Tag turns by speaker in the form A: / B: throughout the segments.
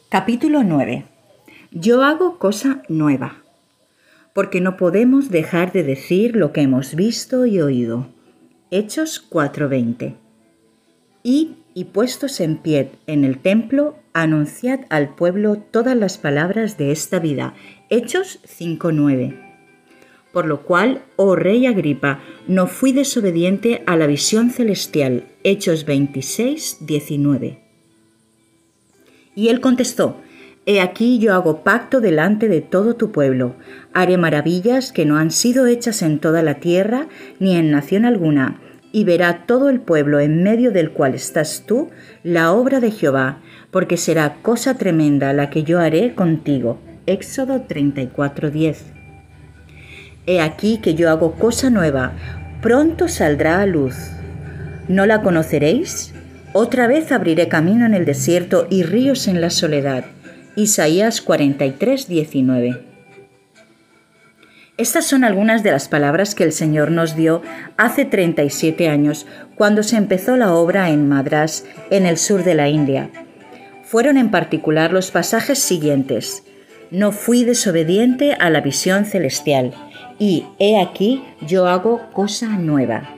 A: Capítulo 9. Yo hago cosa nueva, porque no podemos dejar de decir lo que hemos visto y oído. Hechos 4:20. Id y puestos en pie en el templo, anunciad al pueblo todas las palabras de esta vida. Hechos 5:9. Por lo cual, oh rey Agripa, no fui desobediente a la visión celestial. Hechos 26:19. Y él contestó: He aquí yo hago pacto delante de todo tu pueblo. Haré maravillas que no han sido hechas en toda la tierra ni en nación alguna, y verá todo el pueblo en medio del cual estás tú la obra de Jehová, porque será cosa tremenda la que yo haré contigo. Éxodo 34:10. He aquí que yo hago cosa nueva, pronto saldrá a luz. ¿No la conoceréis? Otra vez abriré camino en el desierto y ríos en la soledad. Isaías 43:19. Estas son algunas de las palabras que el Señor nos dio hace 37 años, cuando se empezó la obra en Madrás, en el sur de la India. Fueron en particular los pasajes siguientes: No fui desobediente a la visión celestial, y he aquí yo hago cosa nueva.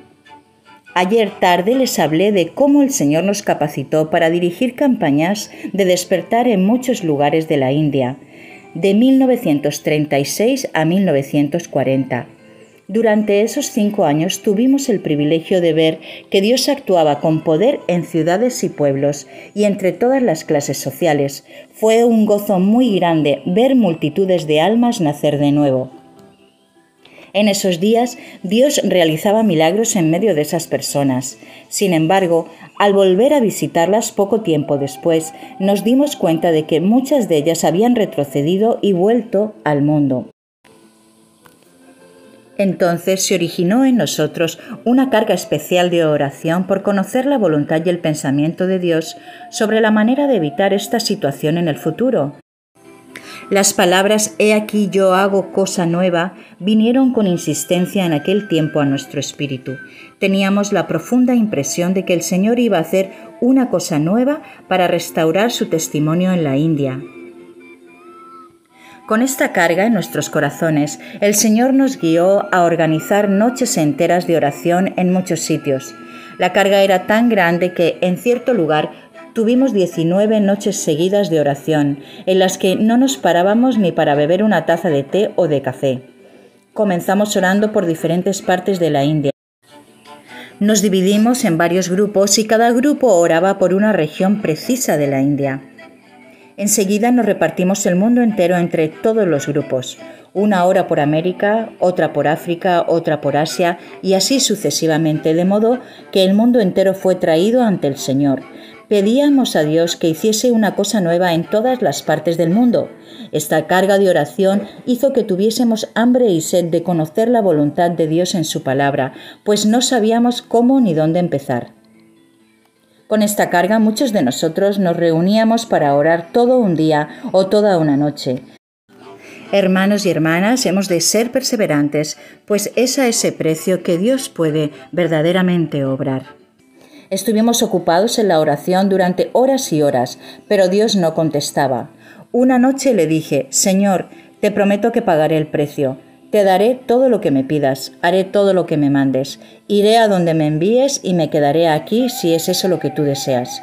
A: Ayer tarde les hablé de cómo el Señor nos capacitó para dirigir campañas de despertar en muchos lugares de la India, de 1936 a 1940. Durante esos 5 años tuvimos el privilegio de ver que Dios actuaba con poder en ciudades y pueblos y entre todas las clases sociales. Fue un gozo muy grande ver multitudes de almas nacer de nuevo. En esos días, Dios realizaba milagros en medio de esas personas. Sin embargo, al volver a visitarlas poco tiempo después, nos dimos cuenta de que muchas de ellas habían retrocedido y vuelto al mundo. Entonces se originó en nosotros una carga especial de oración por conocer la voluntad y el pensamiento de Dios sobre la manera de evitar esta situación en el futuro. Las palabras «He aquí yo hago cosa nueva» vinieron con insistencia en aquel tiempo a nuestro espíritu. Teníamos la profunda impresión de que el Señor iba a hacer una cosa nueva para restaurar su testimonio en la India. Con esta carga en nuestros corazones, el Señor nos guió a organizar noches enteras de oración en muchos sitios. La carga era tan grande que, en cierto lugar, tuvimos 19 noches seguidas de oración, en las que no nos parábamos ni para beber una taza de té o de café. Comenzamos orando por diferentes partes de la India. Nos dividimos en varios grupos y cada grupo oraba por una región precisa de la India. Enseguida nos repartimos el mundo entero entre todos los grupos. Una hora por América, otra por África, otra por Asia y así sucesivamente, de modo que el mundo entero fue traído ante el Señor. Pedíamos a Dios que hiciese una cosa nueva en todas las partes del mundo. Esta carga de oración hizo que tuviésemos hambre y sed de conocer la voluntad de Dios en su palabra, pues no sabíamos cómo ni dónde empezar. Con esta carga muchos de nosotros nos reuníamos para orar todo un día o toda una noche. Hermanos y hermanas, hemos de ser perseverantes, pues es a ese precio que Dios puede verdaderamente obrar. Estuvimos ocupados en la oración durante horas y horas, pero Dios no contestaba. Una noche le dije: Señor, te prometo que pagaré el precio. Te daré todo lo que me pidas, haré todo lo que me mandes. Iré a donde me envíes y me quedaré aquí si es eso lo que tú deseas.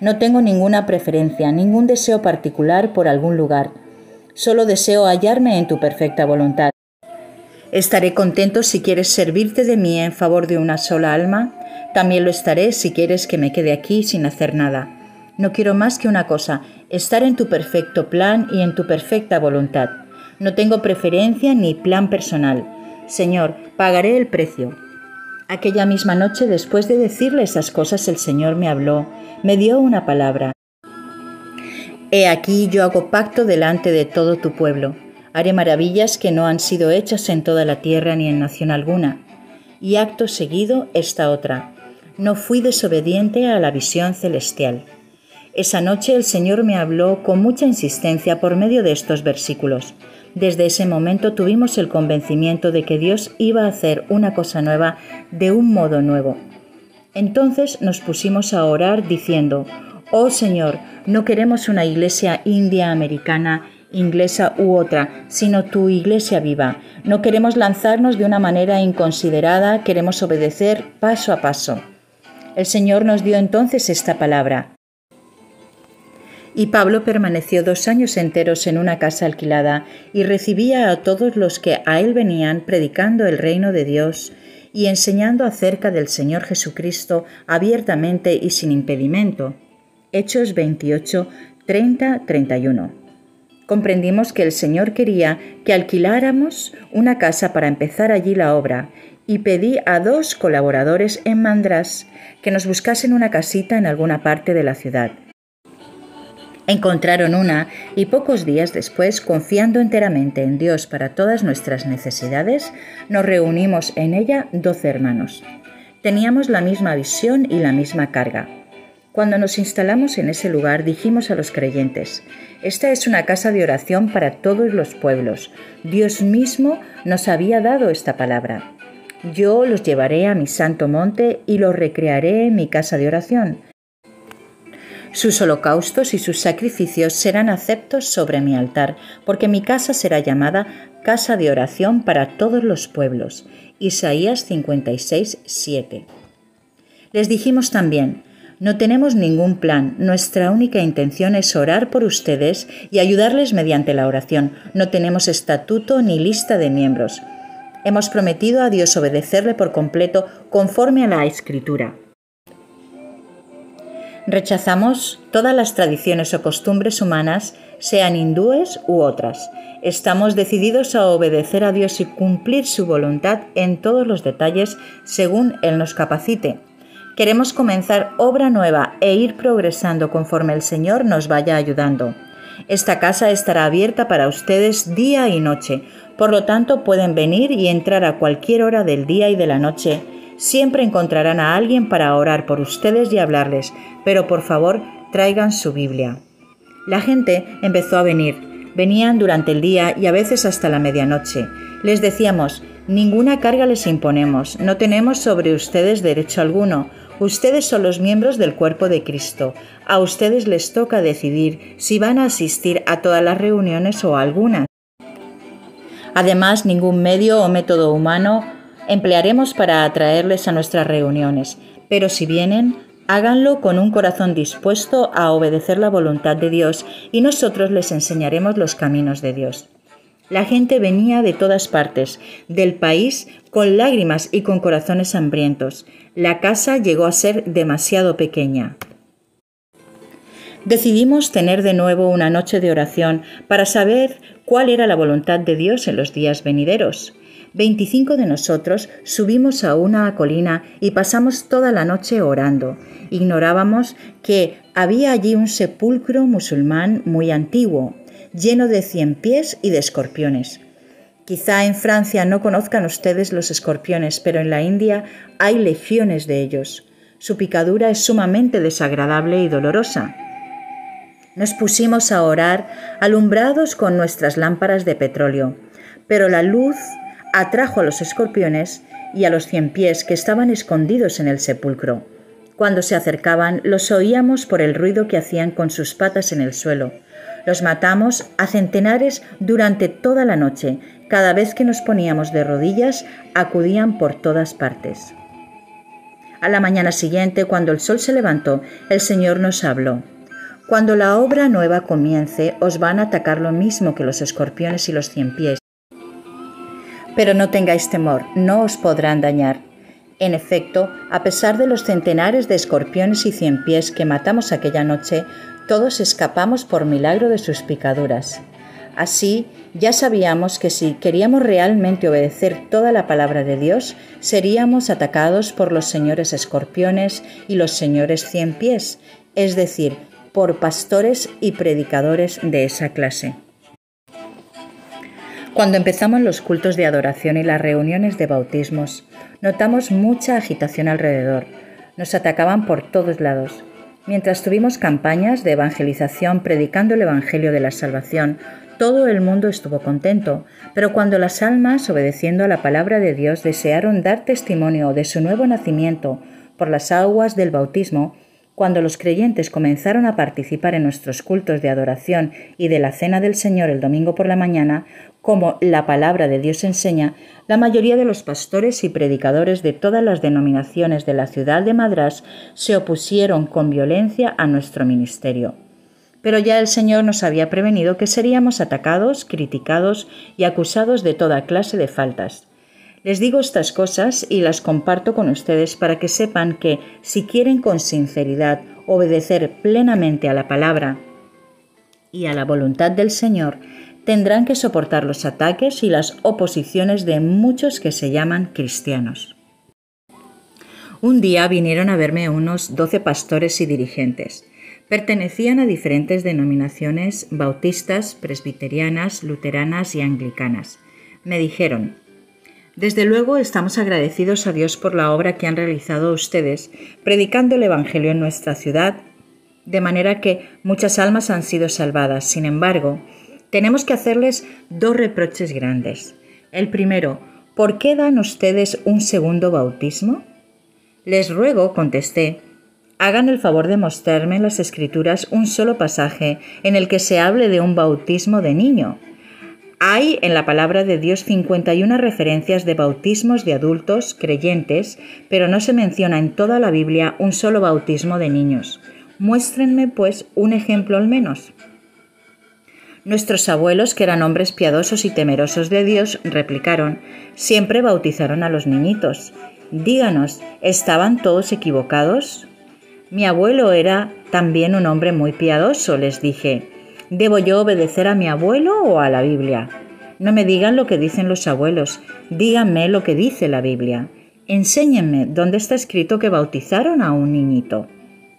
A: No tengo ninguna preferencia, ningún deseo particular por algún lugar. Solo deseo hallarme en tu perfecta voluntad. Estaré contento si quieres servirte de mí en favor de una sola alma. También lo estaré si quieres que me quede aquí sin hacer nada. No quiero más que una cosa: estar en tu perfecto plan y en tu perfecta voluntad. No tengo preferencia ni plan personal. Señor, pagaré el precio. Aquella misma noche, después de decirle esas cosas, el Señor me habló, me dio una palabra. He aquí yo hago pacto delante de todo tu pueblo. Haré maravillas que no han sido hechas en toda la tierra ni en nación alguna. Y acto seguido esta otra: No fui desobediente a la visión celestial. Esa noche el Señor me habló con mucha insistencia por medio de estos versículos. Desde ese momento tuvimos el convencimiento de que Dios iba a hacer una cosa nueva de un modo nuevo. Entonces nos pusimos a orar diciendo: Oh Señor, no queremos una iglesia india, americana, inglesa u otra, sino tu iglesia viva. No queremos lanzarnos de una manera inconsiderada, queremos obedecer paso a paso. El Señor nos dio entonces esta palabra. Y Pablo permaneció 2 años enteros en una casa alquilada y recibía a todos los que a él venían predicando el reino de Dios y enseñando acerca del Señor Jesucristo abiertamente y sin impedimento. Hechos 28, 30, 31. Comprendimos que el Señor quería que alquiláramos una casa para empezar allí la obra y pedí a 2 colaboradores en Madrás que nos buscasen una casita en alguna parte de la ciudad. Encontraron una y pocos días después, confiando enteramente en Dios para todas nuestras necesidades, nos reunimos en ella 12 hermanos. Teníamos la misma visión y la misma carga. Cuando nos instalamos en ese lugar, dijimos a los creyentes: esta es una casa de oración para todos los pueblos. Dios mismo nos había dado esta palabra. Yo los llevaré a mi santo monte y los recrearé en mi casa de oración. Sus holocaustos y sus sacrificios serán aceptos sobre mi altar, porque mi casa será llamada casa de oración para todos los pueblos. Isaías 56, 7. Les dijimos también: no tenemos ningún plan, nuestra única intención es orar por ustedes y ayudarles mediante la oración. No tenemos estatuto ni lista de miembros. Hemos prometido a Dios obedecerle por completo conforme a la Escritura. Rechazamos todas las tradiciones o costumbres humanas, sean hindúes u otras. Estamos decididos a obedecer a Dios y cumplir su voluntad en todos los detalles según Él nos capacite. Queremos comenzar obra nueva e ir progresando conforme el Señor nos vaya ayudando. Esta casa estará abierta para ustedes día y noche, por lo tanto pueden venir y entrar a cualquier hora del día y de la noche. Siempre encontrarán a alguien para orar por ustedes y hablarles, pero por favor traigan su Biblia. La gente empezó a venir. Venían durante el día y a veces hasta la medianoche. Les decíamos: ninguna carga les imponemos, no tenemos sobre ustedes derecho alguno. Ustedes son los miembros del cuerpo de Cristo. A ustedes les toca decidir si van a asistir a todas las reuniones o a algunas. Además, ningún medio o método humano emplearemos para atraerles a nuestras reuniones, pero si vienen, háganlo con un corazón dispuesto a obedecer la voluntad de Dios y nosotros les enseñaremos los caminos de Dios. La gente venía de todas partes del país con lágrimas y con corazones hambrientos. La casa llegó a ser demasiado pequeña. Decidimos tener de nuevo una noche de oración para saber cuál era la voluntad de Dios en los días venideros. 25 de nosotros subimos a una colina y pasamos toda la noche orando. Ignorábamos que había allí un sepulcro musulmán muy antiguo, lleno de 100 pies y de escorpiones. Quizá en Francia no conozcan ustedes los escorpiones, pero en la India hay legiones de ellos. Su picadura es sumamente desagradable y dolorosa. Nos pusimos a orar, alumbrados con nuestras lámparas de petróleo, pero la luz atrajo a los escorpiones y a los 100 pies que estaban escondidos en el sepulcro. Cuando se acercaban, los oíamos por el ruido que hacían con sus patas en el suelo. Los matamos a centenares durante toda la noche. Cada vez que nos poníamos de rodillas, acudían por todas partes. A la mañana siguiente, cuando el sol se levantó, el Señor nos habló: cuando la obra nueva comience, os van a atacar lo mismo que los escorpiones y los 100 pies. Pero no tengáis temor, no os podrán dañar. En efecto, a pesar de los centenares de escorpiones y 100 pies que matamos aquella noche, todos escapamos por milagro de sus picaduras. Así, ya sabíamos que si queríamos realmente obedecer toda la palabra de Dios, seríamos atacados por los señores escorpiones y los señores 100 pies, es decir, por pastores y predicadores de esa clase. Cuando empezamos los cultos de adoración y las reuniones de bautismos, notamos mucha agitación alrededor. Nos atacaban por todos lados. Mientras tuvimos campañas de evangelización predicando el Evangelio de la Salvación, todo el mundo estuvo contento, pero cuando las almas, obedeciendo a la palabra de Dios, desearon dar testimonio de su nuevo nacimiento por las aguas del bautismo, Cuando los creyentes comenzaron a participar en nuestros cultos de adoración y de la cena del Señor el domingo por la mañana, como la palabra de Dios enseña, la mayoría de los pastores y predicadores de todas las denominaciones de la ciudad de Madrás se opusieron con violencia a nuestro ministerio. Pero ya el Señor nos había prevenido que seríamos atacados, criticados y acusados de toda clase de faltas. Les digo estas cosas y las comparto con ustedes para que sepan que, si quieren con sinceridad obedecer plenamente a la palabra y a la voluntad del Señor, tendrán que soportar los ataques y las oposiciones de muchos que se llaman cristianos. Un día vinieron a verme unos 12 pastores y dirigentes. Pertenecían a diferentes denominaciones bautistas, presbiterianas, luteranas y anglicanas. Me dijeron: «Desde luego estamos agradecidos a Dios por la obra que han realizado ustedes, predicando el Evangelio en nuestra ciudad, de manera que muchas almas han sido salvadas. Sin embargo, tenemos que hacerles 2 reproches grandes. El primero, ¿por qué dan ustedes un segundo bautismo?» «Les ruego», contesté, «hagan el favor de mostrarme en las Escrituras un solo pasaje en el que se hable de un bautismo de niño. Hay en la palabra de Dios 51 referencias de bautismos de adultos creyentes, pero no se menciona en toda la Biblia un solo bautismo de niños. Muéstrenme, pues, un ejemplo al menos». Nuestros abuelos, que eran hombres piadosos y temerosos de Dios, replicaron: «Siempre bautizaron a los niñitos. Díganos, ¿estaban todos equivocados?» «Mi abuelo era también un hombre muy piadoso», les dije. «¿Debo yo obedecer a mi abuelo o a la Biblia?» «No me digan lo que dicen los abuelos, díganme lo que dice la Biblia. Enséñenme dónde está escrito que bautizaron a un niñito».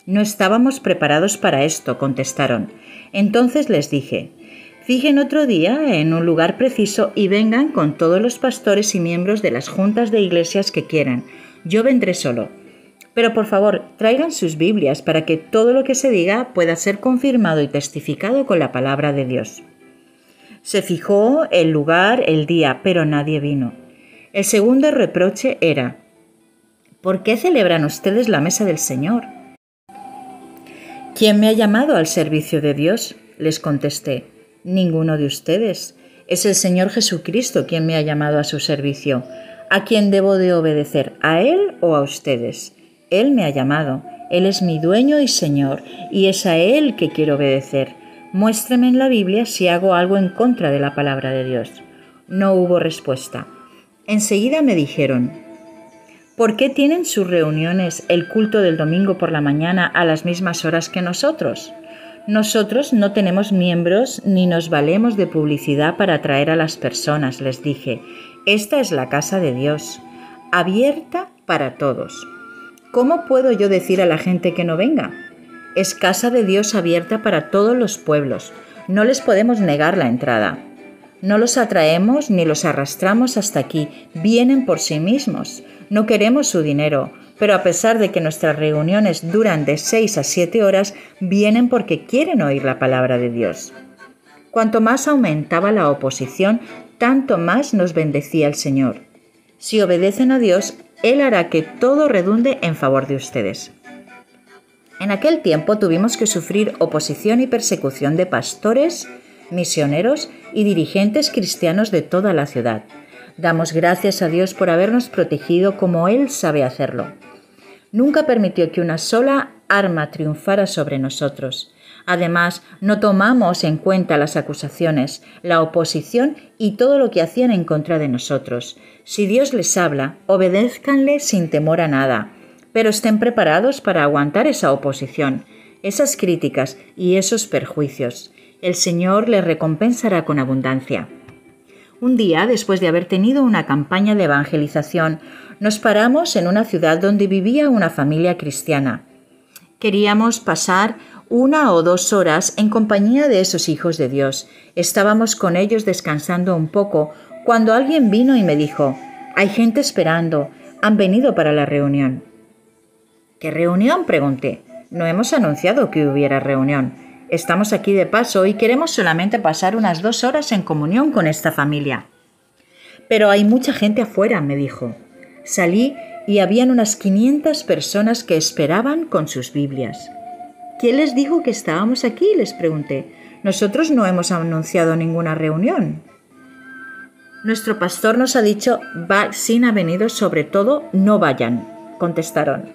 A: «No estábamos preparados para esto», contestaron. Entonces les dije: «Fijen otro día en un lugar preciso y vengan con todos los pastores y miembros de las juntas de iglesias que quieran. Yo vendré solo. Pero por favor, traigan sus Biblias para que todo lo que se diga pueda ser confirmado y testificado con la palabra de Dios». Se fijó el lugar, el día, pero nadie vino. El segundo reproche era: «¿Por qué celebran ustedes la mesa del Señor?». «¿Quién me ha llamado al servicio de Dios?», les contesté. «Ninguno de ustedes. Es el Señor Jesucristo quien me ha llamado a su servicio. ¿A quién debo de obedecer? ¿A Él o a ustedes? Él me ha llamado. Él es mi dueño y Señor, y es a Él que quiero obedecer. Muéstreme en la Biblia si hago algo en contra de la palabra de Dios». No hubo respuesta. Enseguida me dijeron: «¿Por qué tienen sus reuniones, el culto del domingo por la mañana, a las mismas horas que nosotros? Nosotros no tenemos miembros ni nos valemos de publicidad para atraer a las personas», les dije. «Esta es la casa de Dios, abierta para todos. ¿Cómo puedo yo decir a la gente que no venga? Es casa de Dios abierta para todos los pueblos. No les podemos negar la entrada. No los atraemos ni los arrastramos hasta aquí. Vienen por sí mismos. No queremos su dinero, pero a pesar de que nuestras reuniones duran de 6 a 7 horas, vienen porque quieren oír la palabra de Dios». Cuanto más aumentaba la oposición, tanto más nos bendecía el Señor. Si obedecen a Dios, Él hará que todo redunde en favor de ustedes. En aquel tiempo tuvimos que sufrir oposición y persecución de pastores, misioneros y dirigentes cristianos de toda la ciudad. Damos gracias a Dios por habernos protegido como Él sabe hacerlo. Nunca permitió que una sola arma triunfara sobre nosotros. Además, no tomamos en cuenta las acusaciones, la oposición y todo lo que hacían en contra de nosotros. Si Dios les habla, obedézcanle sin temor a nada, pero estén preparados para aguantar esa oposición, esas críticas y esos perjuicios. El Señor les recompensará con abundancia. Un día, después de haber tenido una campaña de evangelización, nos paramos en una ciudad donde vivía una familia cristiana. Queríamos pasar 1 o 2 horas en compañía de esos hijos de Dios. Estábamos con ellos descansando un poco cuando alguien vino y me dijo: «Hay gente esperando, han venido para la reunión». «¿Qué reunión?», pregunté. «No hemos anunciado que hubiera reunión. Estamos aquí de paso y queremos solamente pasar unas 2 horas en comunión con esta familia». «Pero hay mucha gente afuera», me dijo. Salí y habían unas 500 personas que esperaban con sus Biblias. ¿Quién les dijo que estábamos aquí?, les pregunté. Nosotros no hemos anunciado ninguna reunión. Nuestro pastor nos ha dicho, sin ha venido, sobre todo, no vayan, contestaron.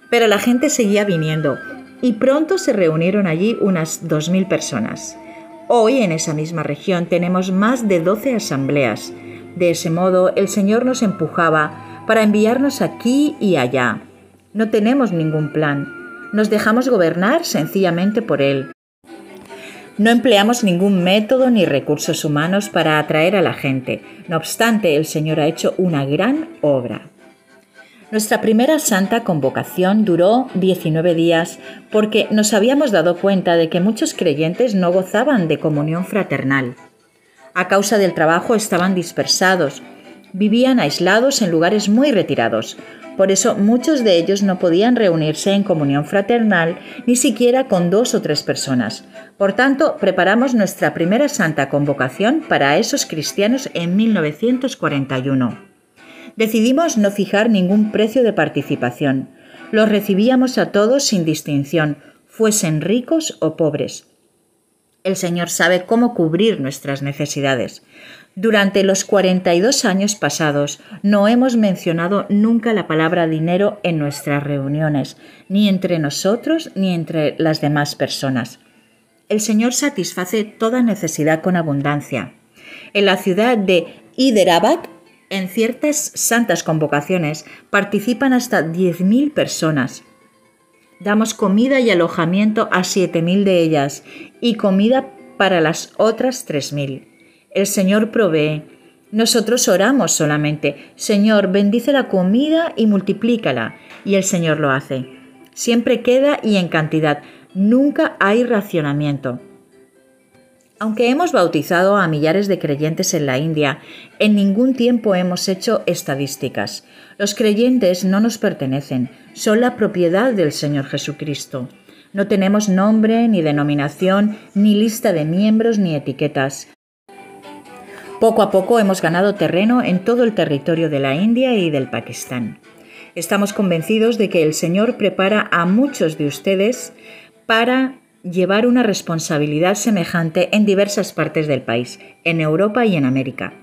A: Pero la gente seguía viniendo y pronto se reunieron allí unas 2000 personas. Hoy en esa misma región tenemos más de 12 asambleas. De ese modo el Señor nos empujaba para enviarnos aquí y allá. No tenemos ningún plan. Nos dejamos gobernar sencillamente por Él. No empleamos ningún método ni recursos humanos para atraer a la gente. No obstante, el Señor ha hecho una gran obra. Nuestra primera santa convocación duró 19 días porque nos habíamos dado cuenta de que muchos creyentes no gozaban de comunión fraternal. A causa del trabajo estaban dispersados, vivían aislados en lugares muy retirados. Por eso muchos de ellos no podían reunirse en comunión fraternal ni siquiera con 2 o 3 personas. Por tanto, preparamos nuestra primera santa convocación para esos cristianos en 1941. Decidimos no fijar ningún precio de participación. Los recibíamos a todos sin distinción, fuesen ricos o pobres. El Señor sabe cómo cubrir nuestras necesidades. Durante los 42 años pasados no hemos mencionado nunca la palabra dinero en nuestras reuniones, ni entre nosotros ni entre las demás personas. El Señor satisface toda necesidad con abundancia. En la ciudad de Hyderabad, en ciertas santas convocaciones participan hasta 10.000 personas. Damos comida y alojamiento a 7.000 de ellas y comida para las otras 3.000. El Señor provee. Nosotros oramos solamente, Señor, bendice la comida y multiplícala, y el Señor lo hace. Siempre queda y en cantidad, nunca hay racionamiento. Aunque hemos bautizado a millares de creyentes en la India, en ningún tiempo hemos hecho estadísticas. Los creyentes no nos pertenecen, son la propiedad del Señor Jesucristo. No tenemos nombre, ni denominación, ni lista de miembros, ni etiquetas. Poco a poco hemos ganado terreno en todo el territorio de la India y del Pakistán. Estamos convencidos de que el Señor prepara a muchos de ustedes para llevar una responsabilidad semejante en diversas partes del país, en Europa y en América.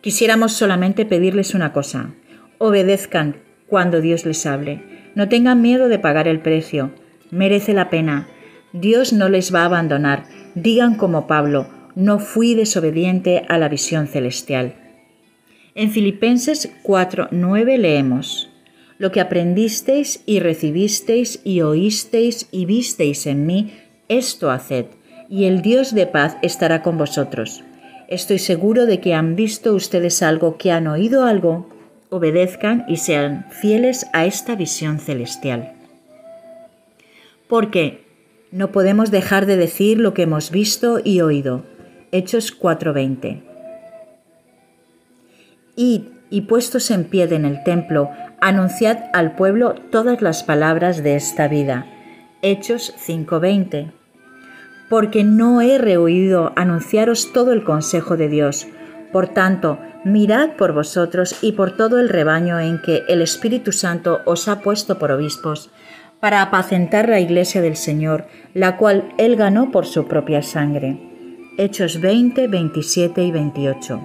A: Quisiéramos solamente pedirles una cosa: obedezcan cuando Dios les hable. No tengan miedo de pagar el precio. Merece la pena. Dios no les va a abandonar. Digan como Pablo: no fui desobediente a la visión celestial. En Filipenses 4:9 leemos: lo que aprendisteis y recibisteis y oísteis y visteis en mí, esto haced, y el Dios de paz estará con vosotros. Estoy seguro de que han visto ustedes algo, que han oído algo. Obedezcan y sean fieles a esta visión celestial. Porque no podemos dejar de decir lo que hemos visto y oído. Hechos 4:20. Id y puestos en pie en el templo, anunciad al pueblo todas las palabras de esta vida. Hechos 5:20. Porque no he rehuido anunciaros todo el consejo de Dios. Por tanto, mirad por vosotros y por todo el rebaño en que el Espíritu Santo os ha puesto por obispos, para apacentar la iglesia del Señor, la cual Él ganó por su propia sangre. Hechos 20, 27 y 28.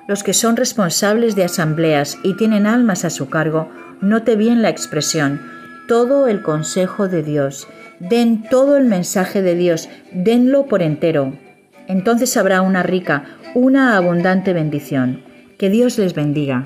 A: Los que son responsables de asambleas y tienen almas a su cargo, note bien la expresión, todo el consejo de Dios. Den todo el mensaje de Dios, denlo por entero. Entonces habrá una rica, una abundante bendición. Que Dios les bendiga.